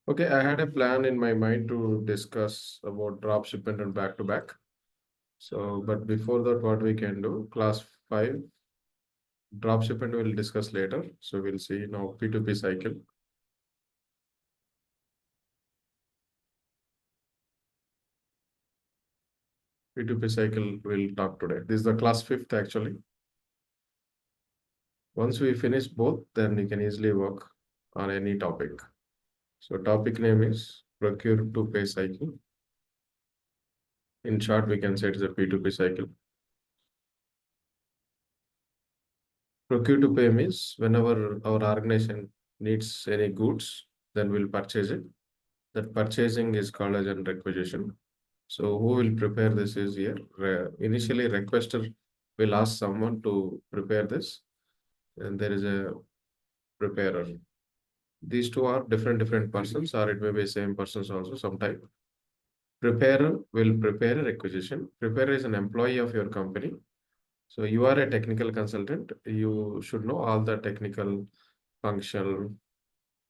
Okay, I had a plan in my mind to discuss about drop shipment and back to back. So, but before that, what we can do, class 5, drop shipment we'll discuss later. So we'll see now P2P cycle. P2P cycle we'll talk today. This is the class 5th actually. Once we finish both, then we can easily work on any topic. So topic name is procure to pay cycle. In short, we can say it is a P2P cycle. Procure to pay means whenever our organization needs any goods, then we'll purchase it. That purchasing is called as a requisition. So who will prepare this is here. Initially, requester will ask someone to prepare this, and there is a preparer. These two are different persons, or it may be same persons also sometime. Preparer will prepare a requisition. Preparer is an employee of your company. So you are a technical consultant. You should know all the technical function,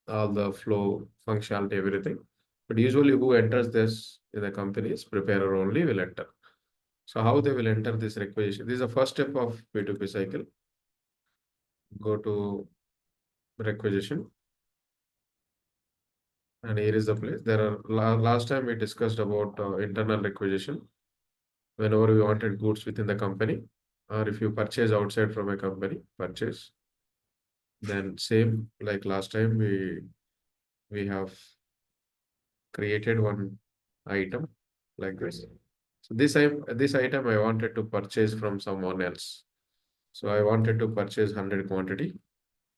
all the flow, functionality, everything. But usually who enters this in the company is preparer only will enter. So how they will enter this requisition? This is the first step of P2P cycle. Go to requisition, and here is the place. There are last time we discussed about internal requisition. Whenever we wanted goods within the company, or if you purchase outside from a company, purchase. Then same like last time we have created one item like this. So this item I wanted to purchase from someone else. So I wanted to purchase 100 quantity,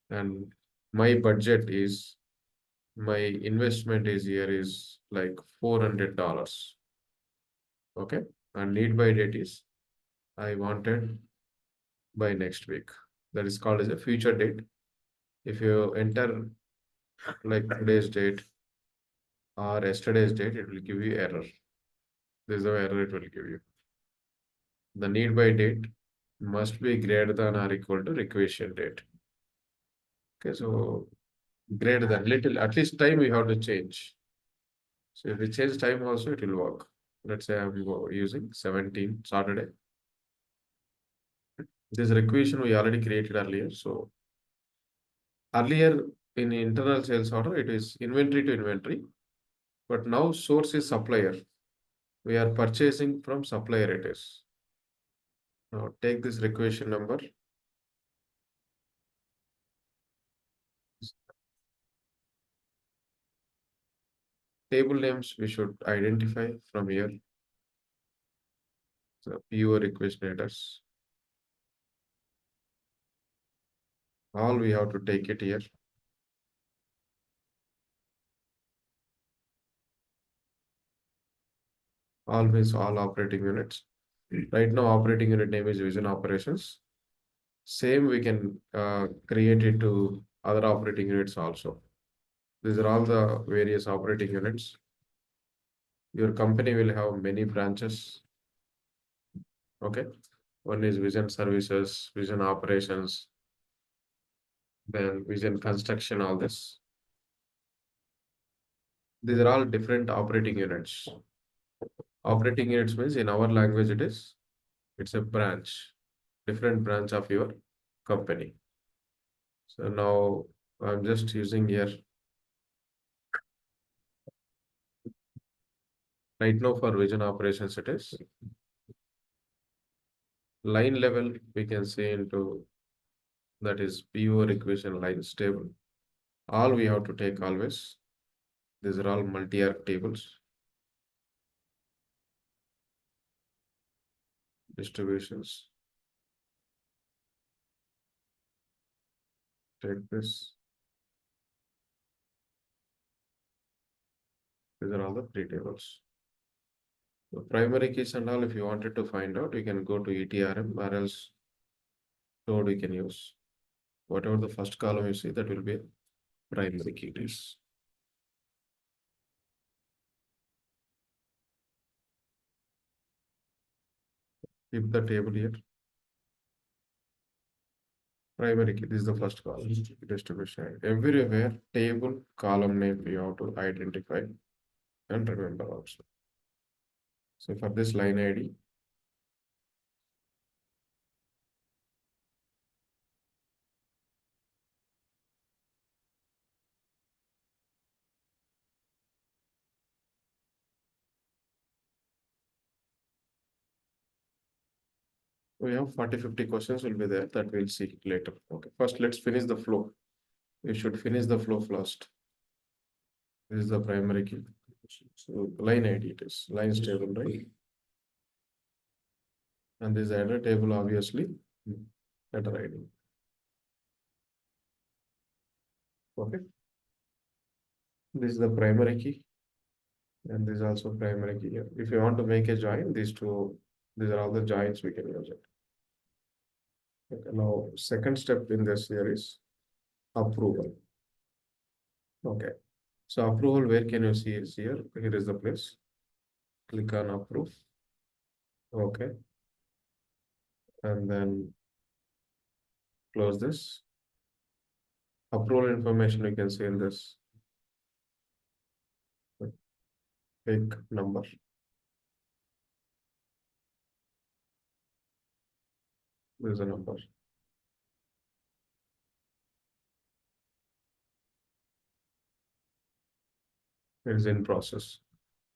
and my budget is my investment is here is like $400. Okay. And need by date is I wanted by next week. That is called as a future date. If you enter like today's date or yesterday's date, it will give you error. This is the error it will give you. The need by date must be greater than or equal to requisition date. Okay, so greater than little, at least time we have to change. So if we change time also, it will work. Let's say I'm using 17 Saturday. This requisition we already created earlier. So earlier in internal sales order, it is inventory to inventory, but now source is supplier. We are purchasing from supplier it is. Now take this requisition number. Table names we should identify from here. So PO request letters. All we have to take it here. All means all operating units. Right now, operating unit name is Vision Operations. Same we can create it to other operating units also. These are all the various operating units. Your company will have many branches. Okay. One is Vision Services, Vision Operations, then Vision Construction, all this. These are all different operating units. Operating units means in our language it's a branch, different branch of your company. So now I'm just using here right now for vision operations. It is line level. We can say into that is PO equation lines table. All we have to take always. These are all multi-arc tables. Distributions. Take this. These are all the three tables. The primary keys and all, if you wanted to find out, you can go to ETRM or else stored we can use. Whatever the first column you see, that will be primary key keys. Keep the table here. Primary key, this is the first column. Distribution. Everywhere, table, column name, you have to identify and remember also. So for this line ID, we have 40-50 questions will be there that we'll see later. Okay, first let's finish the flow. We should finish the flow first. This is the primary key. So line ID it is lines table, right? And this header table obviously header ID. Okay. This is the primary key, and this is also primary key here. If you want to make a join, these are all the joins we can use it. Okay. Now, second step in this here is approval. Okay. So approval, where can you see is here? Here is the place. Click on approve. Okay. And then close this. Approval information you can see in this big number. This is a number. It is in process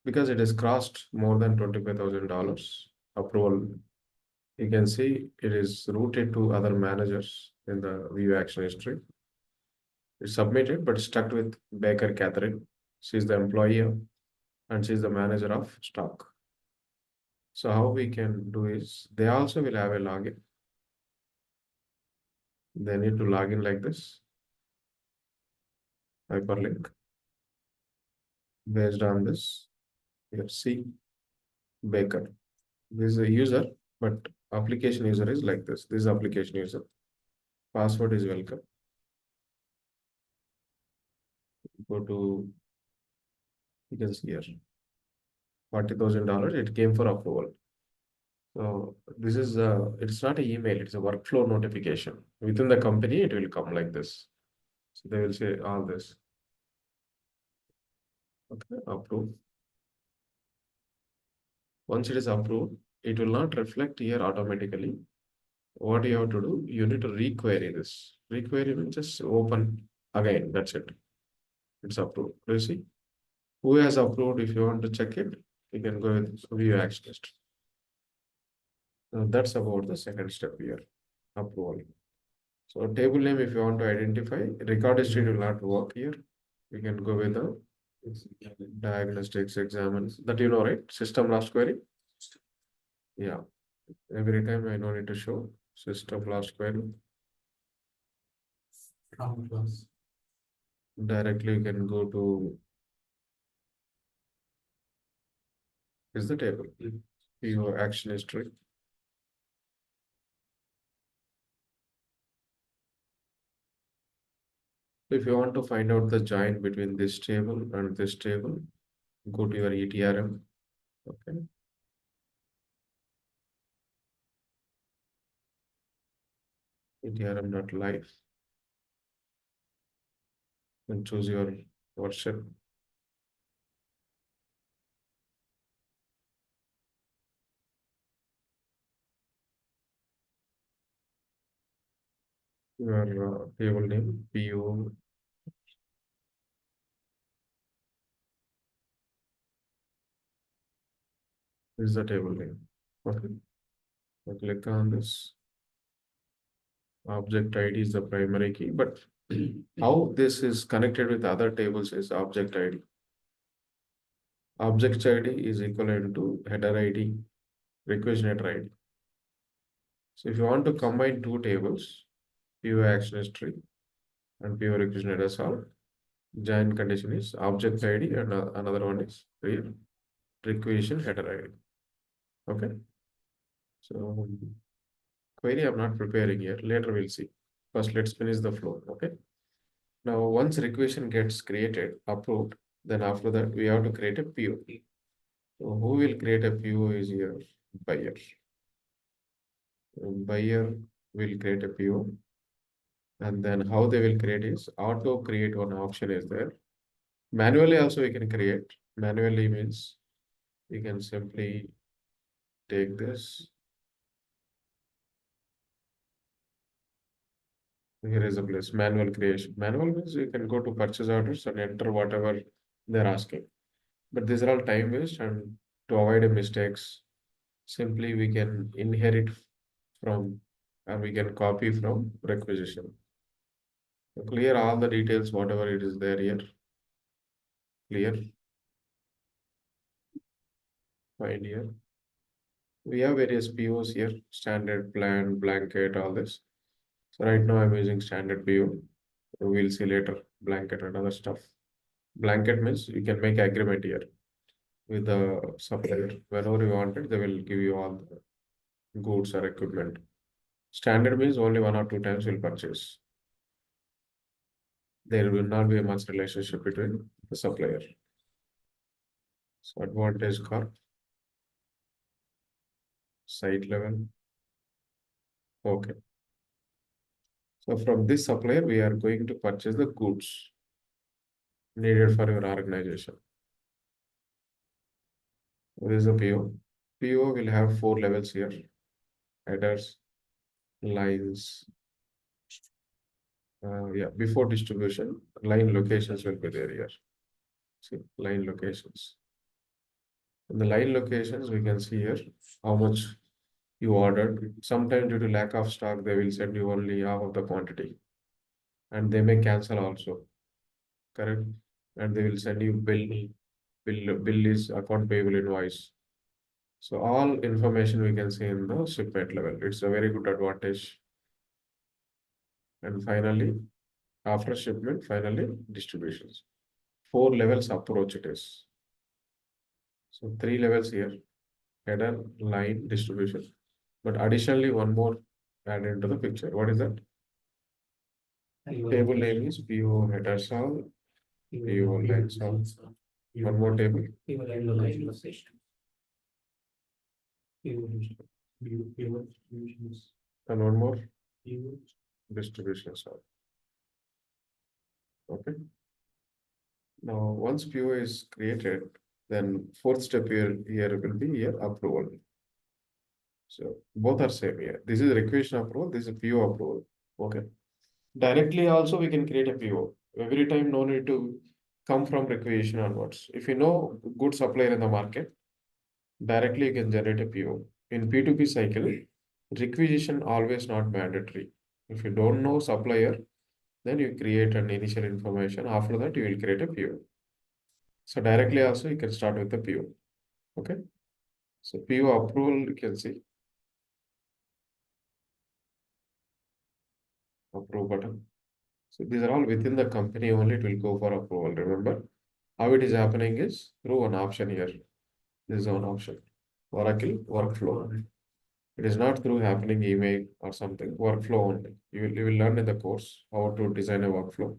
because it has crossed more than $25,000 approval. You can see it is routed to other managers in the view action history. It's submitted but stuck with Baker Catherine. She's the employee and she's the manager of stock. So how we can do is they also will have a login. They need to log in like this. Hyperlink. Based on this, you see Baker. This is a user, but application user is like this. This is application user. Password is welcome. Go to, you can see here, $40,000. It came for approval. So this is it's not an email, it's a workflow notification. Within the company, it will come like this. So they will say all this. Okay, approve. Once it is approved, it will not reflect here automatically. What you have to do, you need to requery this. Requery means just open again. That's it. It's approved. Do you see? Who has approved? If you want to check it, you can go with view action list. That's about the second step here, approval. So table name, if you want to identify, record history will not work here. We can go with the diagnostics examines that you know, right? System last query. Yeah. Every time I don't need to show system last query. Directly you can go to is the table. Your action history. If you want to find out the join between this table and this table, go to your ETRM. Okay. ETRM.live and choose your version. your table name, PO is the table name. Okay. So click on this. Object ID is the primary key, but how this is connected with other tables is object ID. Object ID is equivalent to header ID, request header ID. So if you want to combine two tables, PO action history and PO request header solve, join condition is object ID and another one is requisition header ID. Okay. So query I'm not preparing here. Later we'll see. First, let's finish the flow. Okay. Now, once requisition gets created, approved, then after that we have to create a PO. So who will create a PO is your buyer. Buyer will create a PO, and then how they will create is auto create one option is there. Manually also we can create. Manually means we can simply take this. Here is a place, manual creation. Manual means you can go to purchase orders and enter whatever they're asking. But these are all time waste, and to avoid a mistakes, simply we can inherit from or we can copy from requisition. So clear all the details, whatever it is there here. Clear, find here. We have various POs here, standard, plan, blanket, all this. So right now I'm using standard PO. We'll see later blanket and other stuff. Blanket means you can make agreement here with the supplier. Whenever you want it, they will give you all the goods or equipment. Standard means only one or two times you'll purchase. There will not be a much relationship between the supplier. So advantage car, site level. Okay. So from this supplier, we are going to purchase the goods needed for your organization. This is a PO. PO will have four levels here: headers, lines. Yeah, before distribution, line locations will be there here. See, line locations. In the line locations, we can see here how much you ordered. Sometimes due to lack of stock, they will send you only half of the quantity, and they may cancel also. Correct? And they will send you bill is account payable invoice. So all information we can see in the shipment level. It's a very good advantage. And finally, after shipment, finally distributions. Four levels approach it is. So three levels here: header, line, distribution. But additionally, one more added into the picture. What is that? Table name is PO header solve, PO line solve. One more table. And one more distribution solve. Okay. Now, once PO is created, then fourth step here will be here approval. So both are same here. This is requisition approval. This is PO approval. Okay. Directly also we can create a PO. Every time no need to come from requisition onwards. If you know good supplier in the market, directly you can generate a PO. In P2P cycle, requisition always not mandatory. If you don't know supplier, then you create an initial information. After that, you will create a PO. So directly also you can start with the PO. Okay. So PO approval, you can see approve button. So these are all within the company only, it will go for approval. Remember how it is happening is through an option here. This is one option. Oracle workflow. It is not through happening email or something, workflow only. You will learn in the course how to design a workflow.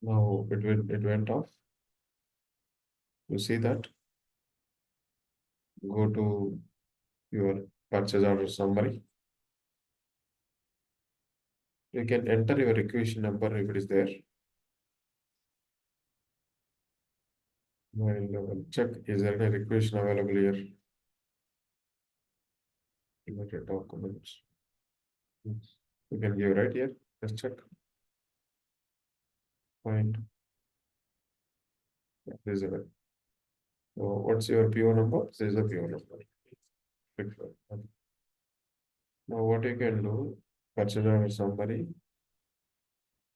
Now it went off. You see that? Go to your purchase order summary. You can enter your requisition number if it is there. Line level check. Is there any requisition available here? Related documents. You can give right here. Just check. Find. Yeah, this is it. So what's your PO number? This is the PO number. Click here. Okay. Now what you can do, purchase order summary,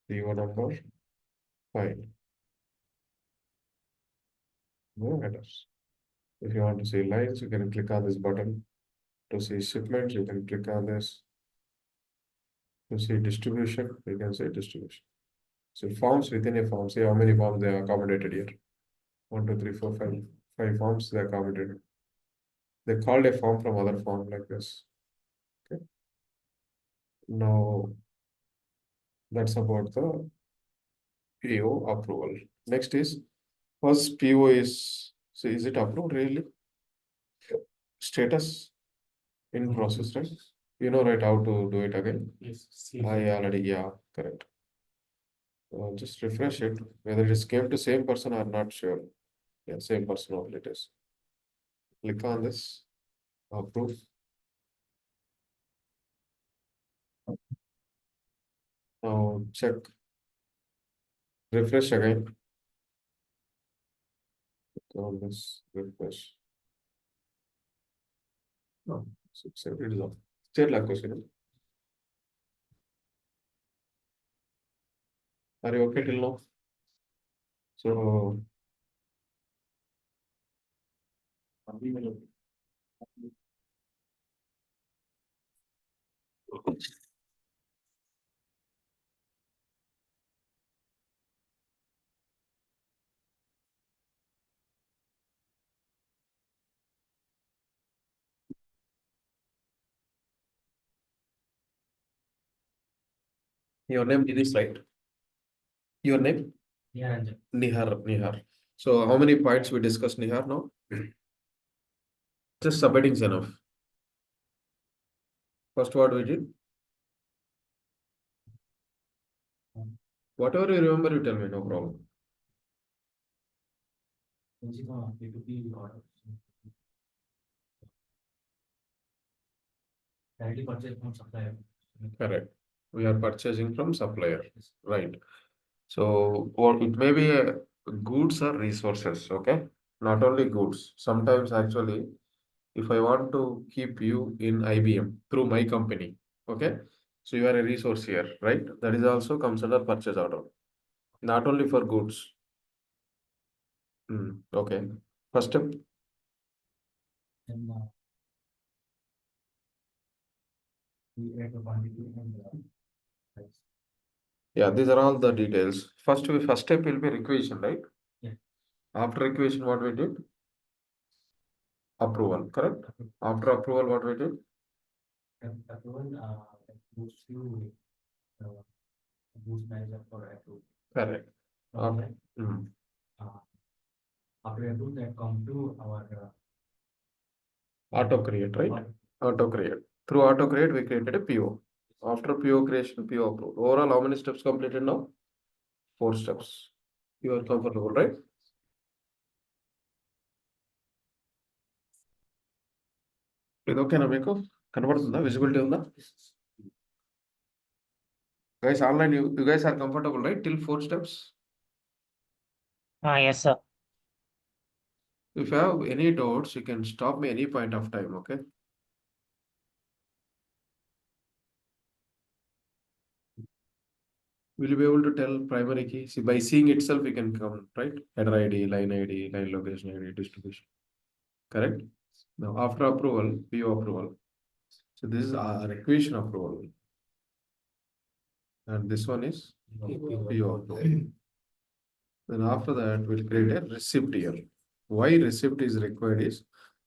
PO number, find. No headers. If you want to see lines, you can click on this button. To see shipments, you can click on this. To see distribution, you can see distribution. So forms within a form, see how many forms they are accommodated here. 1, 2, 3, 4, 5. 5 forms they are accommodated. They called a form from other form like this. Okay. Now that's about the PO approval. Next is first PO is, so is it approved really? Status in process, right? You know right how to do it again. Yes, I already, yeah, correct. Just refresh it. Whether it is came to same person or not sure. Yeah, same person only it is. Click on this. Approve. Now check. Refresh again. Click on this. Refresh. No, it is off. State like question. Are you okay till now? So your name is right. Your name? yeah, Nihar. Nihar. So how many points we discussed, Nihar, now? Just subheading is enough. First what we did. Whatever you remember, you tell me, no problem. P2P order. Directly purchase from supplier. Correct. We are purchasing from supplier. Right. So, or it may be a goods or resources, okay? Not only goods. Sometimes actually, if I want to keep you in IBM through my company, okay? So you are a resource here, right? That is also comes under purchase order. Not only for goods. Okay. First step. And we add the quantity and price. Yeah, these are all the details. First step will be requisition, right? Yeah. After requisition, what we did? Approval, correct? After approval, what we did? Approval goes to boost manager for approval. Correct. From that, Mm. after approval, that come to our Auto create, right? Auto create. Through auto create, we created a PO. After PO creation, PO approved. Overall, how many steps completed now? 4 steps. You are comfortable, right? ఇది ఓకేనా మీకు కనబడుతుందా visibility ఉందా guys online you guys are comfortable right till 4 steps Yes, sir. if you have any doubts you can stop me any point of time okay will you be able to tell primary key see by seeing itself we can come right header id line location id distribution correct now after approval PO approval so this is our requisition approval and this one is PO approval. Then after that, we'll create a receipt here. Why receipt is required is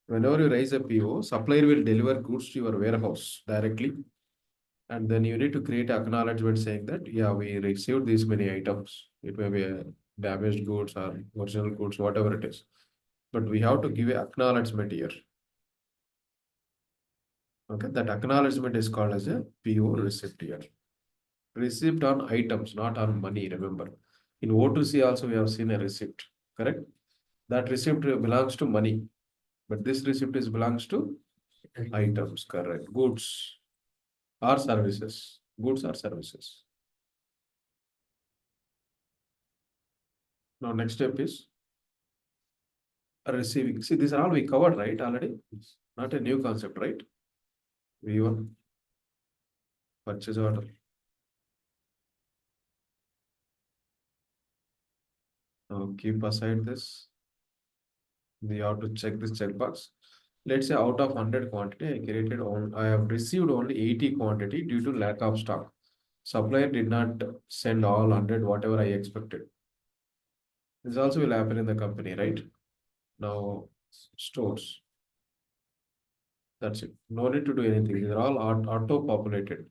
whenever you raise a PO, supplier will deliver goods to your warehouse directly. And then you need to create acknowledgement saying that, yeah, we received these many items. It may be a damaged goods or original goods, whatever it is. But we have to give a acknowledgement here. Okay, that acknowledgement is called as a PO receipt here. Receipt on items, not on money, remember. In O2C also we have seen a receipt, correct? That receipt belongs to money, but this receipt is belongs to items, correct? Goods or services. Goods or services. Now, next step is receiving. See, these are all we covered, right? Already. It's not a new concept, right? V1, purchase order. Now, keep aside this. We have to check this checkbox. Let's say out of 100 quantity, I have received only 80 quantity due to lack of stock. Supplier did not send all 100 whatever I expected. This also will happen in the company, right? Now, stores. That's it. No need to do anything. These are all auto-populated.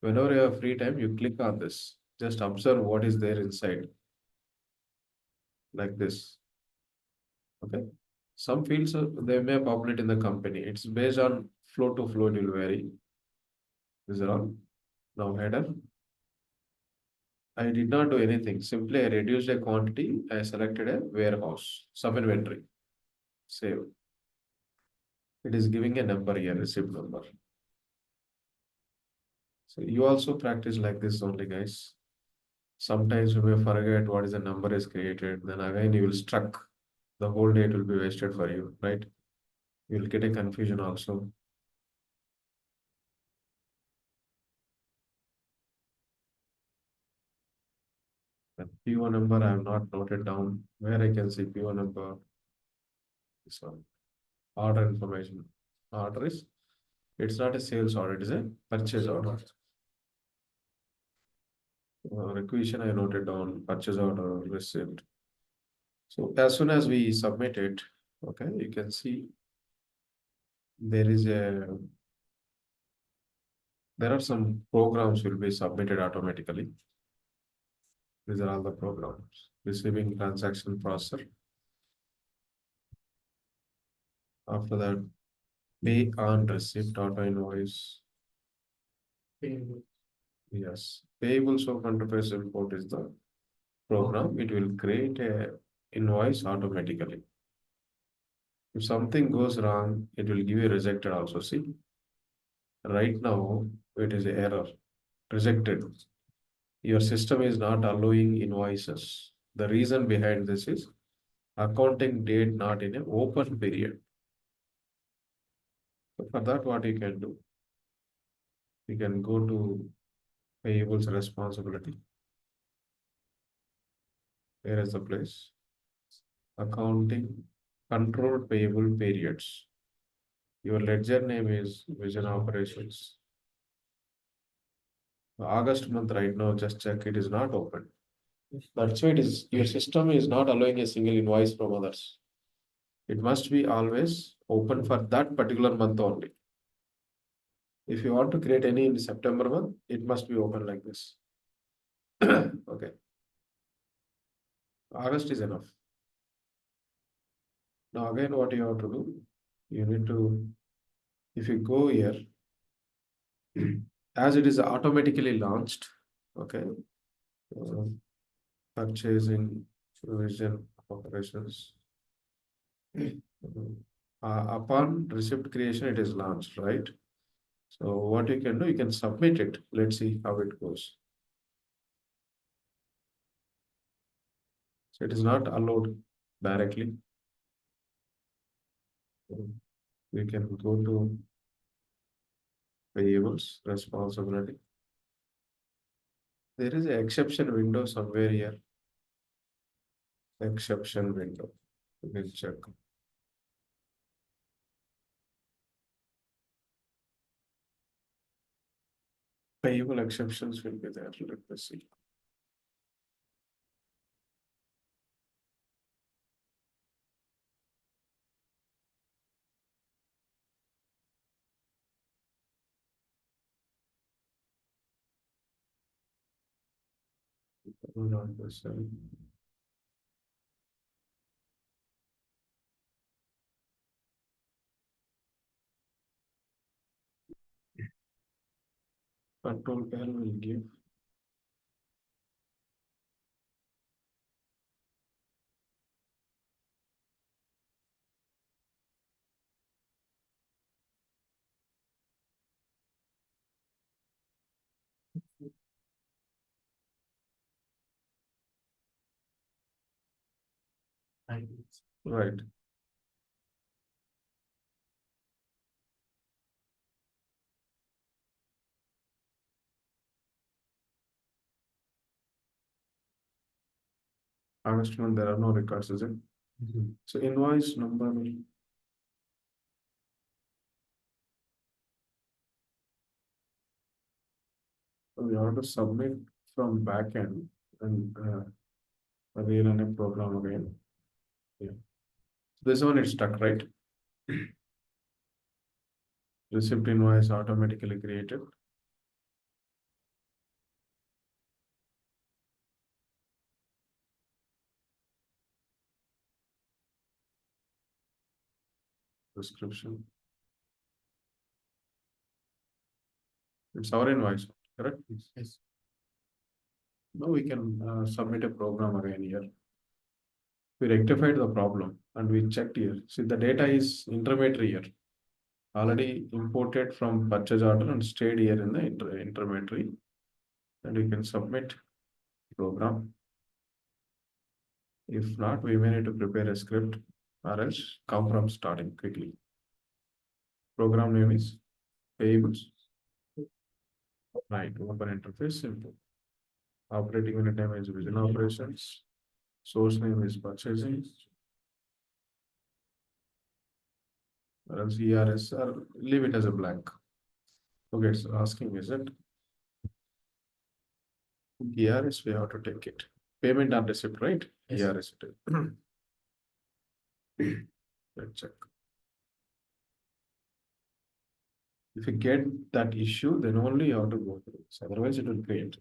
Whenever you have free time, you click on this. Just observe what is there inside, like this. Okay. Some fields they may populate in the company. It's based on flow to flow, it will vary. These are all. Now header. I did not do anything. Simply I reduced a quantity. I selected a warehouse, sub inventory. Save. It is giving a number here, receipt number. So you also practice like this only, guys. Sometimes you may forget what is the number is created. Then again you will struck. The whole day it will be wasted for you, right? You will get a confusion also. The P1 number I have not noted down. Where I can see P1 number. This one. Order information. Order is, it's not a sales order, it is a purchase order. Requisition I noted down, purchase order received. So as soon as we submit it, okay, you can see there is a there are some programs will be submitted automatically. These are all the programs. Receiving transaction processor. After that, pay on receipt auto invoice. Yes, payable soap interface import is the program. It will create a invoice automatically. If something goes wrong, it will give you rejected also. See, right now it is a error, rejected. Your system is not allowing invoices. The reason behind this is accounting date not in an open period. So for that, what you can do, you can go to payables responsibility. Where is the place? Accounting control payable periods. Your ledger name is Vision Operations. August month right now, just check it is not open. That's why it is your system is not allowing a single invoice from others. It must be always open for that particular month only. If you want to create any in September month, it must be open like this. Okay. August is enough. Now again, what you have to do, you need to, if you go here, as it is automatically launched, okay, uh, purchasing provision operations. Upon receipt creation, it is launched, right? So what you can do, you can submit it. Let's see how it goes. So it is not allowed directly. So we can go to payables, responsibility. There is an exception window somewhere here. Exception window. You can check. Payable exceptions will be there. Let me see. Hold on a second. Control L will give Right. August month, there are no records, is it? So invoice number, we have to submit from backend and rerun a program again. Yeah. This one is stuck, right? Receipt invoice automatically created. Description. It's our invoice, correct? Yes. Now we can submit a program again here. We rectified the problem and we checked here. See, the data is intermediary here. Already imported from purchase order and stayed here in the intermediary. And we can submit program. If not, we may need to prepare a script or else come from starting quickly. Program name is payables. Right, open interface, simple. Operating unit name is within operations. Source name is purchasing. Or else ERS or leave it as a blank. Okay, it's asking, is it? ERS, we have to take it. Payment on receipt, right? Yes. ERS. Let's check. If you get that issue, then only you have to go through this. Otherwise, it will create.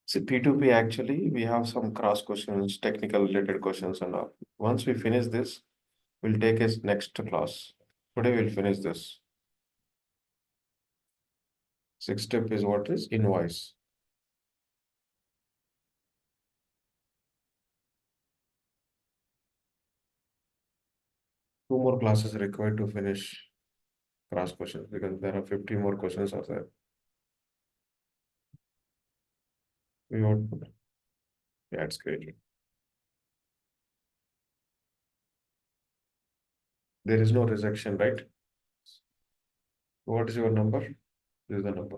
See, P2P actually, we have some cross questions, technical related questions and all. Once we finish this, we'll take a next class. Today we'll finish this. Sixth step is what is invoice. Two more classes required to finish cross questions because there are 50 more questions are there. We want, yeah, it's great. There is no rejection, right? What is your number? This is the number.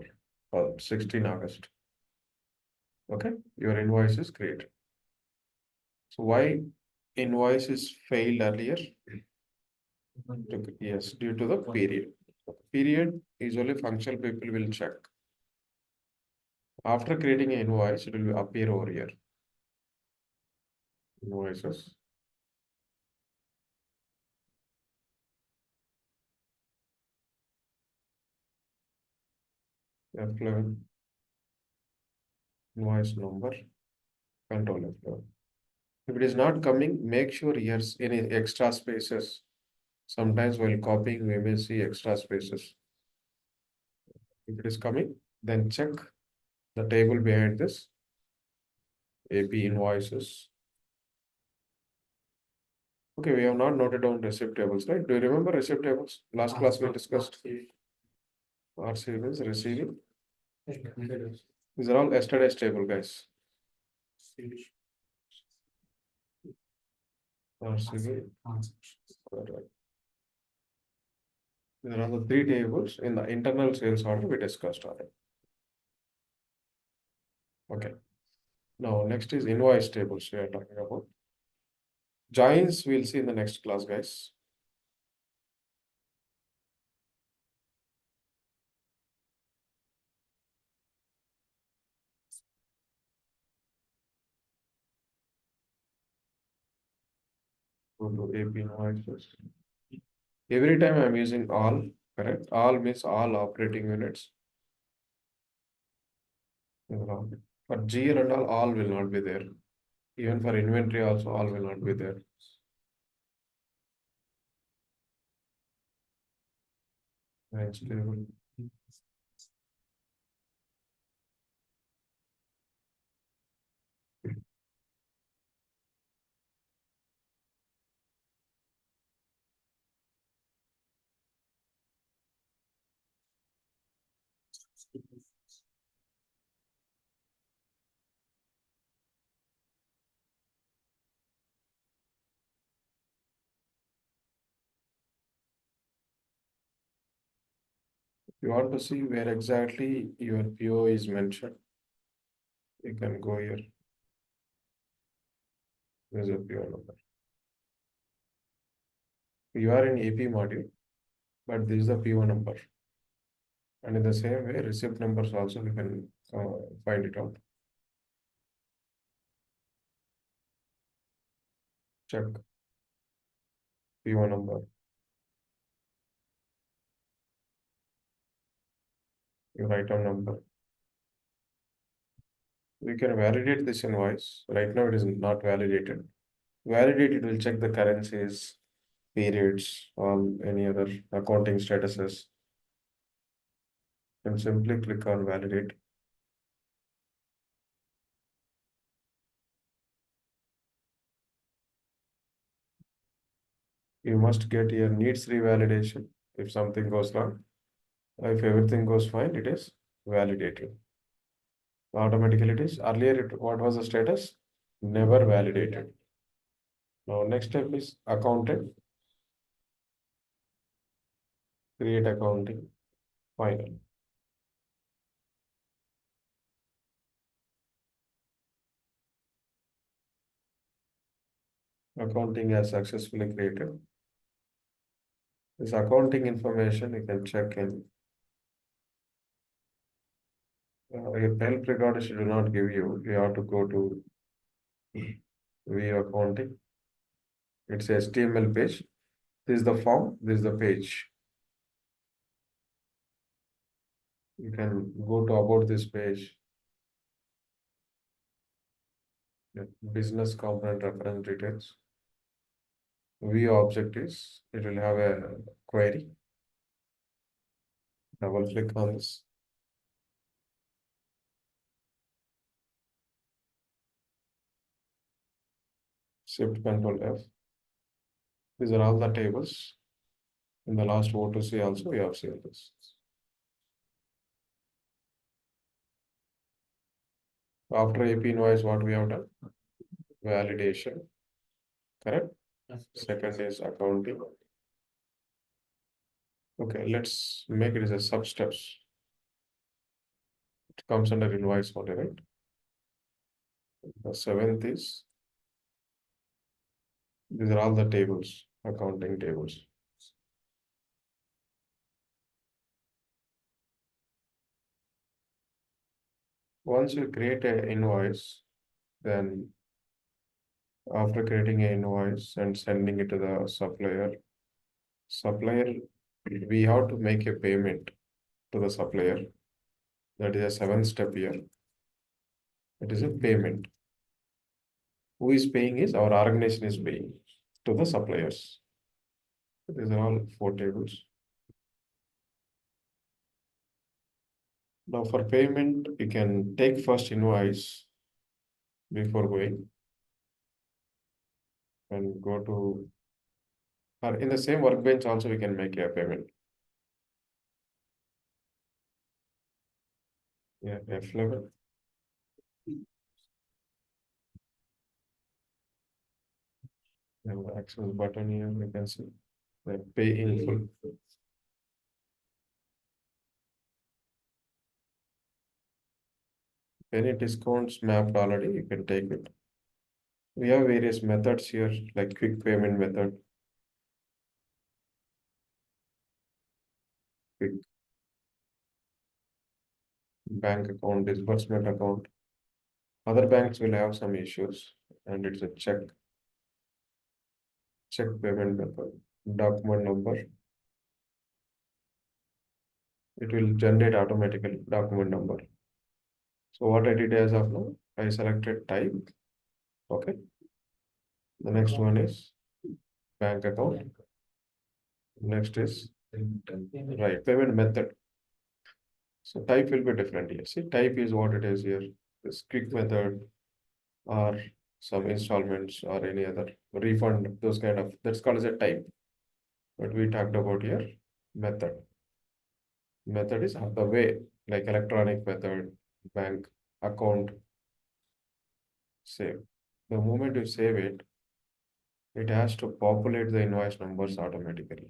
16 August. Okay, your invoice is created. So why invoice is failed earlier? Yes, due to the period. Period is only functional people will check. After creating an invoice, it will appear over here. Invoices. F11, invoice number, control F11. If it is not coming, make sure here's any extra spaces. Sometimes while copying, we may see extra spaces. If it is coming, then check the table behind this. AP invoices. Okay, we have not noted down receipt tables, right? Do you remember receipt tables? Last class we discussed. RCVs, receiving. These are all yesterday's table, guys. RCV. Correct. There are the three tables in the internal sales order we discussed already. Okay. Now, next is invoice tables we are talking about. Joins we'll see in the next class, guys. Go to AP invoices. Every time I'm using all, correct? All means all operating units. For GL and all will not be there. Even for inventory also, all will not be there. Next table. You want to see where exactly your PO is mentioned, you can go here. There's a PO number. You are in AP module, but this is the PO number. And in the same way, receipt numbers also we can find it out. Check PO number, your item number. We can validate this invoice. Right now it is not validated. Validate it will check the currencies, periods, or any other accounting statuses. And simply click on validate. You must get your needs revalidation if something goes wrong. If everything goes fine, it is validated. Automatically it is. Earlier, what was the status? Never validated. Now, next step is accountant, create accounting, final. Accounting has successfully created. This accounting information you can check in. If help record do not give you, you have to go to view accounting. It's HTML page. This is the form, this is the page. You can go to about this page. Business component reference details. View object is, it will have a query. Double click on this. Shift Control F. These are all the tables. In the last O2C also we have seen this. After AP invoice, what we have done? Validation, correct? Second is accounting. Okay, let's make it as a sub steps. It comes under invoice only, right? The seventh is, these are all the tables, accounting tables. Once you create an invoice, then after creating an invoice and sending it to the supplier, we have to make a payment to the supplier. That is a seventh step here. It is a payment. Who is paying is our organization is paying to the suppliers. These are all four tables. Now for payment, you can take first invoice before going and go to, or in the same workbench also we can make a payment. Yeah, F11. And the access button here, you can see the pay in full. Any discounts mapped already, you can take it. We have various methods here, like quick payment method, quick bank account, disbursement account. Other banks will have some issues, and it's a check payment method, document number. It will generate automatically document number. So what I did as of now, I selected type. Okay. The next one is bank account. Next is right payment method. So type will be different here. See, type is what it is here. This quick method or some installments or any other refund, those kind of, that's called as a type. But we talked about here method. Method is the way, like electronic method, bank, account, save. The moment you save it, it has to populate the invoice numbers automatically.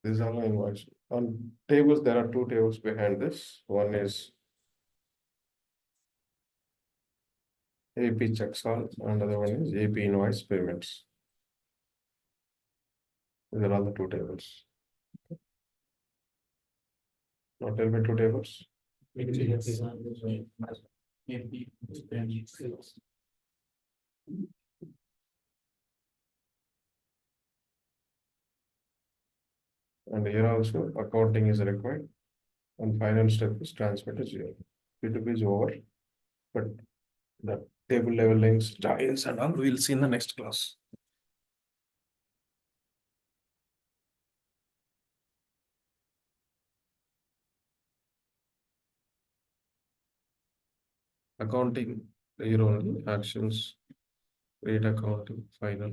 This is all invoice. On tables, there are two tables behind this. One is AP checks all, and other one is AP invoice payments. These are all the two tables. Now tell me two tables. And here also accounting is required. And final step is transfer to zero. P2P is over, but the table level links, giants, and all we'll see in the next class. Accounting, here only actions, rate accounting, final.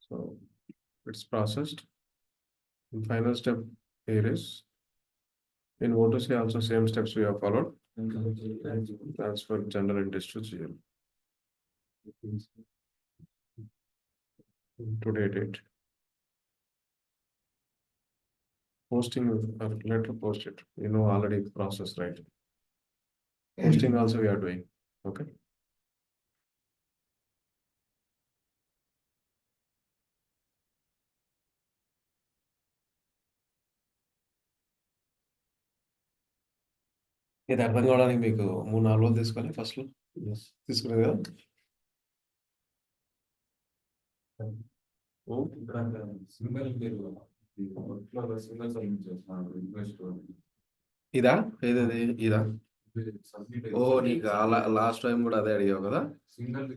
So it's processed. And final step here is in O2C also same steps we have followed. Transfer general interest to GL. Today date. Posting or letter post it. You know already process, right? Posting also we are doing. Okay. ఇది అర్థం కావడానికి మీకు 3-4 రోజులు తీసుకోవాలి first లో తీసుకునేది కదా. Single ఇదా ఏదది ఇదా ఓ నీకు లాస్ట్ టైం కూడా అదే అడిగావు కదా. సింగల్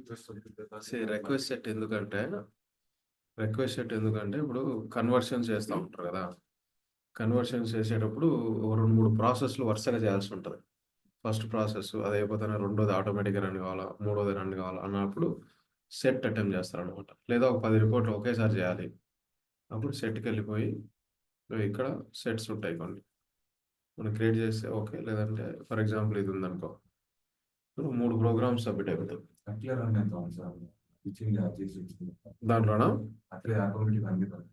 రిక్వెస్ట్ సెట్ ఎందుకంటే ఇప్పుడు కన్వర్షన్ చేస్తూ ఉంటారు కదా. కన్వర్షన్ చేసేటప్పుడు 2-3 ప్రాసెస్లు వరుసగా చేయాల్సి ఉంటుంది. ఫస్ట్ ప్రాసెస్ అది అయిపోతేనే రెండోది ఆటోమేటిక్గా రన్ కావాలా, మూడోది రన్ కావాలా అన్నప్పుడు సెట్ అటెంప్ట్ చేస్తారనమాట. లేదా ఒక 10 రిపోర్ట్లు ఒకేసారి చేయాలి. అప్పుడు సెట్కి వెళ్ళిపోయి ఇక్కడ సెట్స్ ఉంటాయి కొన్ని మనం క్రియేట్ చేస్తే ఓకే. లేదంటే ఫర్ ఎగ్జాంపుల్ ఇది ఉందనుకో, 3 ప్రోగ్రామ్స్ సబ్మిట్ అయిపోతుంది అట్లే రన్ అవుతాం సార్. ఇచ్చింది దాంట్లోనా అట్లే ఆటోమేటిక్ అన్ని 3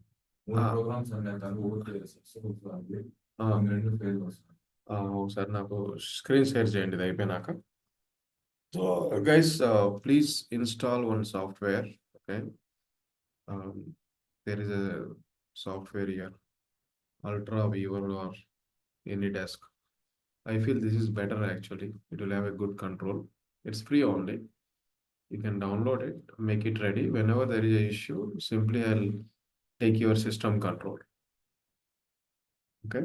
ప్రోగ్రామ్స్ అన్నీ రెండు ఫెయిల్ వస్తాయి. ఒకసారి నాకు స్క్రీన్ షేర్ చేయండి ఇది అయిపోయినాక. So guys please install one software. Okay, there is a software here, Ultra Viewer or AnyDesk. I feel this is better actually. It will have a good control. It's free only. You can download it, make it ready. Whenever there is a issue, simply I'll take your system control. Okay.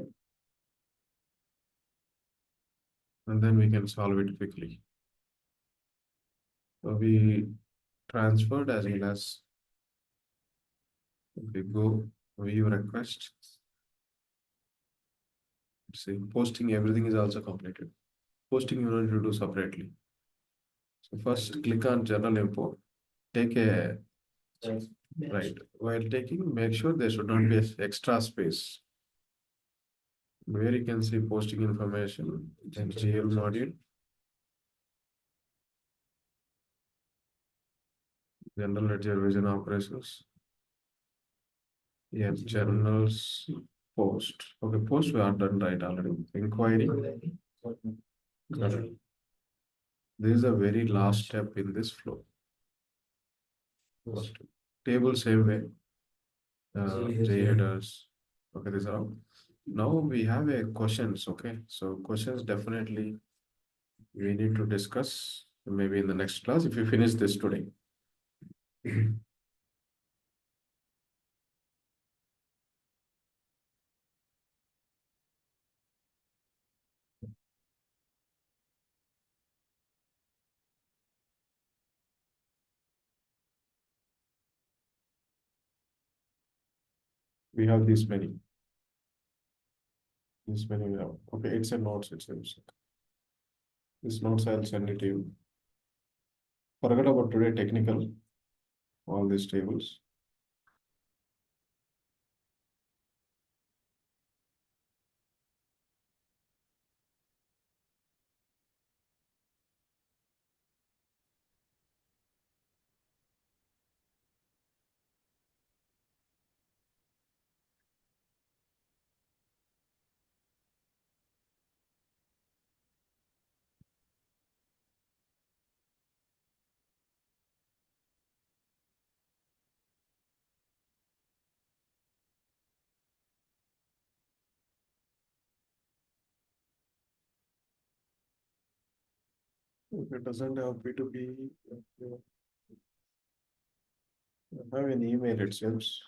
And then we can solve it quickly. So we transferred as well as we go view request. See, posting everything is also completed. Posting you need to do separately. So first click on general import. Take a right. While taking, make sure there should not be extra space. Where you can see posting information, then GL module, general ledger vision operations. Yeah, journals, post. Okay, post we are done right already. Inquiry. Correct. This is a very last step in this flow. First, table same way. J headers. Okay, these are all. Now we have a questions. Okay, so questions definitely we need to discuss maybe in the next class if you finish this today. We have this many. This many we have. Okay, it's a notes. It seems. This notes I'll send it to you. Forget about today technical. All these tables. If it doesn't have P2P, have an email, it seems.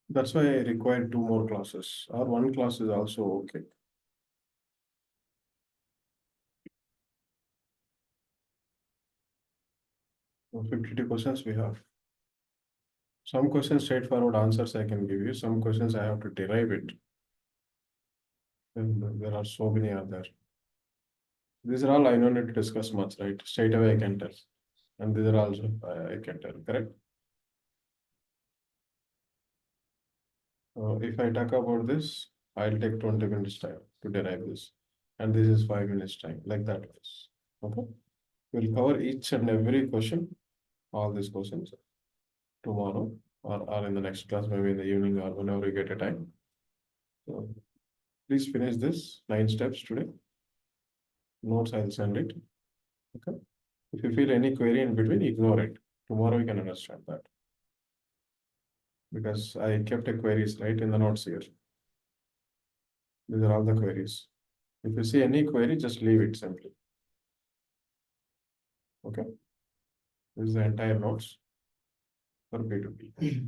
That's why I require two more classes, or one class is also okay. 52 questions we have. Some questions straightforward answers I can give you. Some questions I have to derive it. And there are so many are there. These are all I don't need to discuss much, right? Straight away I can tell. And these are also I can tell, correct? If I talk about this, I'll take 20 minutes time to derive this. And this is 5 minutes time, like that. Okay. We'll cover each and every question, all these questions tomorrow or in the next class, maybe in the evening or whenever you get a time. So please finish this 9 steps today. Notes I'll send it. Okay. If you feel any query in between, ignore it. Tomorrow you can understand that. Because I kept a queries right in the notes here. These are all the queries. If you see any query, just leave it simply. Okay. This is the entire notes for P2P.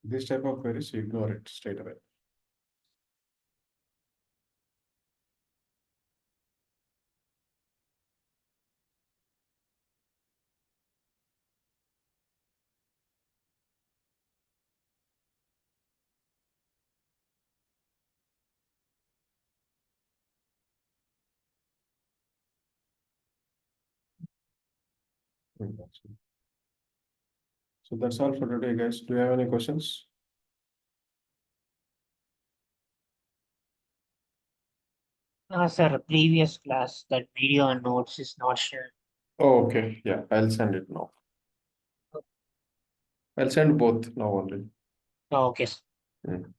This type of queries, you ignore it straight away. So that's all for today, guys. Do you have any questions? Sir, previous class, that video and notes is not shared. Oh, okay. Yeah, I'll send it now. I'll send both now only. Okay. Mm.